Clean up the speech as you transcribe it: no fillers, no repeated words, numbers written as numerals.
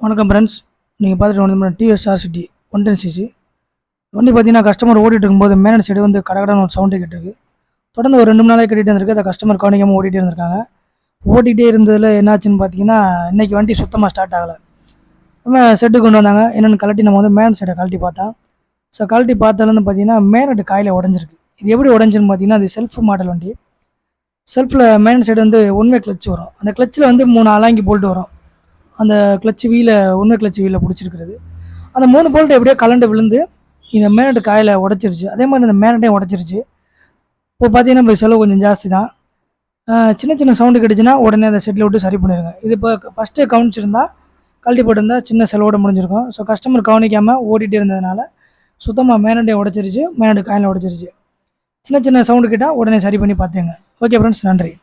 வணக்கம் ஃப்ரெண்ட்ஸ். நீங்கள் பார்த்துட்டு வந்து டிவிஎஸ் ஸ்டார் சிட்டி 110cc வண்டி பார்த்தீங்கன்னா கஸ்டமர் ஓட்டிகிட்டு இருக்கும்போது மேனட் சைடு வந்து கடகடன்னு ஒரு சவுண்டு கேட்டிருக்கு. தொடர்ந்து ஒரு 2 மணி நேரம் கேட்டுகிட்டே இருந்திருக்கு. அதை கஸ்டமர் கவனிக்காமல் ஓட்டிகிட்டே இருந்திருக்காங்க. ஓட்டிகிட்டே இருந்ததில் என்னாச்சுன்னு பார்த்தீங்கன்னா, இன்றைக்கி வண்டி சுத்தமாக ஸ்டார்ட் ஆகலை. நம்ம செட்டு கொண்டு வந்தாங்க. என்னென்னு கழட்டி நம்ம வந்து மேனட் சைடை கழட்டி பார்த்தோம். ஸோ கழட்டி பார்த்ததுலேருந்து பார்த்தீங்கன்னா மேனட் காயில் உடஞ்சிருக்கு. இது எப்படி உடஞ்சுன்னு பார்த்தீங்கன்னா, அது செல்ஃப் மாடல் வண்டி. செல்ஃபில் மேனட் சைடு வந்து ஒன்வே கிளச் வரும். அந்த கிளச்சில் வந்து 3 அலாங்கி போல்ட்டு வரும். அந்த கிளச் வீலை ஒன்று கிளச் வீலில் பிடிச்சிருக்கிறது. அந்த 3 போல்ட்டு எப்படியோ கலண்டு விழுந்து இந்த மேனட் காயில் உடச்சிருச்சு. அதே மாதிரி இந்த மேனட்டையும் உடச்சிருச்சு. இப்போ பார்த்தீங்கன்னா இப்போ செலவு கொஞ்சம் ஜாஸ்தி தான். சின்ன சின்ன சவுண்டு கிடச்சுன்னா உடனே அதை செட்டில் விட்டு சரி பண்ணிடுங்க. இது இப்போ ஃபஸ்ட்டே கவனிச்சிருந்தா கழட்டி போட்டிருந்தா சின்ன செலவோட முடிஞ்சிருக்கும். ஸோ கஸ்டமர் கவனிக்காமல் ஓட்டிகிட்டே இருந்ததுனால சுத்தமாக மேனட்டையும் உடச்சிருச்சு, மேனட் காயில் உடச்சிருச்சு. சின்ன சின்ன சவுண்டு கேட்டால் உடனே சரி பண்ணி பார்த்துங்க. ஓகே ஃப்ரெண்ட்ஸ், நன்றி.